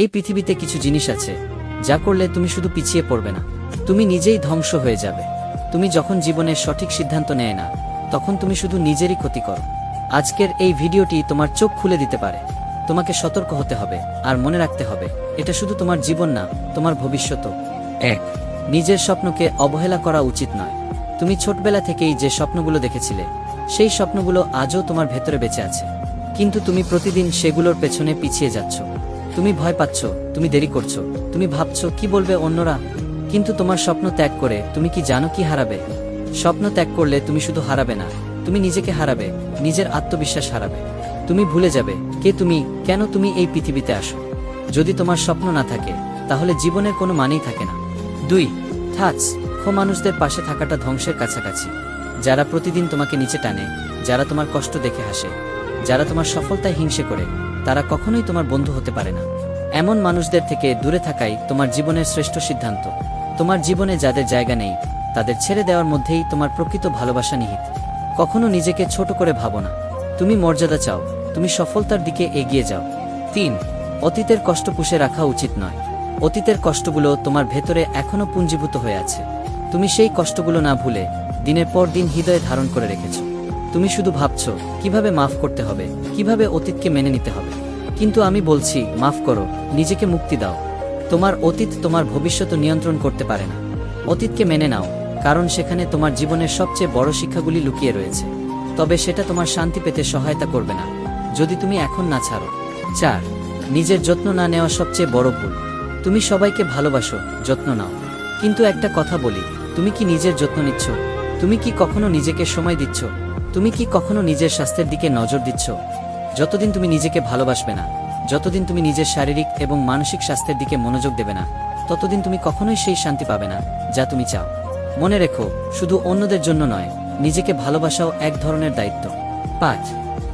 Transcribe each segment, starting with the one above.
এই পৃথিবীতে কিছু জিনিস আছে যা করলে তুমি শুধু পিছিয়ে পড়বে না, তুমি নিজেই ধ্বংস হয়ে যাবে। তুমি যখন জীবনের সঠিক সিদ্ধান্ত নেয় না, তখন তুমি শুধু নিজেরই ক্ষতি করো। আজকের এই ভিডিওটি তোমার চোখ খুলে দিতে পারে। তোমাকে সতর্ক হতে হবে আর মনে রাখতে হবে, এটা শুধু তোমার জীবন না, তোমার ভবিষ্যৎও। 1. নিজের স্বপ্নকে অবহেলা করা উচিত নয়। তুমি ছোটবেলা থেকেই যে স্বপ্নগুলো দেখেছিলে, সেই স্বপ্নগুলো আজও তোমার ভেতরে বেঁচে আছে, কিন্তু তুমি প্রতিদিন সেগুলোর পেছনে পিছিয়ে যাচ্ছ। তুমি ভয় পাচ্ছ, তুমি দেরি করছো, তুমি ভাবছো কি বলবে অন্যরা। কিন্তু তোমার স্বপ্ন ত্যাগ করে তুমি কি জানো কি হারাবে? স্বপ্ন ত্যাগ করলে তুমি শুধু হারাবে না, তুমি নিজেকে হারাবে, নিজের আত্মবিশ্বাস হারাবে। তুমি ভুলে যাবে কে তুমি, কেন তুমি এই পৃথিবীতে আসো। যদি তোমার স্বপ্ন না থাকে, তাহলে জীবনের কোনো মানেই থাকে না। 2. মানুষদের পাশে থাকাটা ধ্বংসের কাছাকাছি। যারা প্রতিদিন তোমাকে নিচে টানে, যারা তোমার কষ্ট দেখে হাসে, যারা তোমার সফলতায় হিংসে করে, তারা কখনোই তোমার বন্ধু হতে পারে না। এমন মানুষদের থেকে দূরে থাকাই তোমার জীবনের শ্রেষ্ঠ সিদ্ধান্ত। তোমার জীবনে যাদের জায়গা নেই, তাদের ছেড়ে দেওয়ার মধ্যেই তোমার প্রকৃত ভালোবাসা নিহিত। কখনো নিজেকে ছোট করে ভাবো না। তুমি মর্যাদা চাও, তুমি সফলতার দিকে এগিয়ে যাও। 3. অতীতের কষ্ট পুষে রাখা উচিত নয়। অতীতের কষ্টগুলো তোমার ভেতরে এখনো পুঞ্জীভূত হয়ে আছে। তুমি সেই কষ্টগুলো না ভুলে দিনের পর দিন হৃদয়ে ধারণ করে রেখেছ। তুমি শুধু ভাবছো কিভাবে মাফ করতে হবে, কিভাবে অতীতকে মেনে নিতে হবে। কিন্তু আমি বলছি, মাফ করো, নিজেকে মুক্তি দাও। তোমার অতীত তোমার ভবিষ্যৎ নিয়ন্ত্রণ করতে পারে না। অতীতকে মেনে নাও, কারণ সেখানে তোমার জীবনের সবচেয়ে বড় শিক্ষাগুলি লুকিয়ে রয়েছে। তবে সেটা তোমার শান্তি পেতে সহায়তা করবে না যদি তুমি এখন না ছাড়ো। 4. নিজের যত্ন না নেওয়া সবচেয়ে বড় ভুল। তুমি সবাইকে ভালোবাসো, যত্ন নাও, কিন্তু একটা কথা বলি, তুমি কি নিজের যত্ন নিচ্ছ? তুমি কি কখনো নিজেকে সময় দিচ্ছ? তুমি কি কখনো নিজের স্বাস্থ্যের দিকে নজর দিচ্ছ? যতদিন তুমি নিজেকে ভালোবাসবে না, যতদিন তুমি নিজের শারীরিক এবং মানসিক স্বাস্থ্যের দিকে মনোযোগ দেবে না, ততদিন তুমি কখনোই সেই শান্তি পাবে না যা তুমি চাও। মনে রেখো, শুধু অন্যদের জন্য নয়, নিজেকে ভালোবাসাও এক ধরনের দায়িত্ব। 5.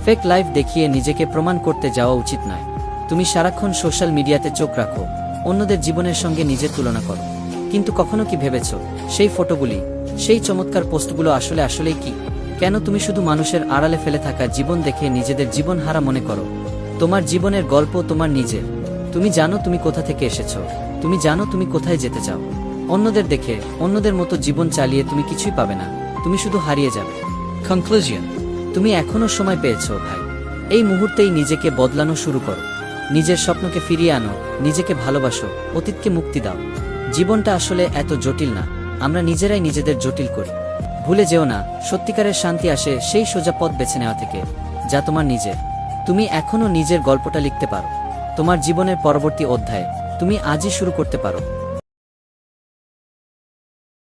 ফেক লাইফ দেখিয়ে নিজেকে প্রমাণ করতে যাওয়া উচিত নয়। তুমি সারাক্ষণ সোশ্যাল মিডিয়াতে চোখ রাখো, অন্যদের জীবনের সঙ্গে নিজের তুলনা করো, কিন্তু কখনো কি ভেবেছো সেই ফটোগুলি, সেই চমৎকার পোস্টগুলো আসলেই কি? কেন তুমি শুধু মানুষের আড়ালে ফেলে থাকা জীবন দেখে নিজেদের জীবন হারা মনে করো? তোমার জীবনের গল্প তোমার নিজের। তুমি জানো তুমি কোথা থেকে এসেছো, তুমি জানো তুমি কোথায় যেতে চাও। অন্যদের দেখে, অন্যদের মতো জীবন চালিয়ে তুমি কিছুই পাবে না, তুমি শুধু হারিয়ে যাবে। কনক্লুশন, তুমি এখনো সময় পেয়েছো ভাই। এই মুহূর্তেই নিজেকে বদলানো শুরু করো, নিজের স্বপ্নকে ফিরিয়ে আনো, নিজেকে ভালোবাসো, অতীতকে মুক্তি দাও। জীবনটা আসলে এত জটিল না, আমরা নিজেরাই নিজেদের জটিল করি। ভুলে যেও না, সত্যিকারের শান্তি আসে সেই সোজা পথ বেছে নেওয়া থেকে, যা তোমার নিজের। তুমি এখনো নিজের গল্পটা লিখতে পারো। তোমার জীবনের পরবর্তী অধ্যায় তুমি আজই শুরু করতে পারো।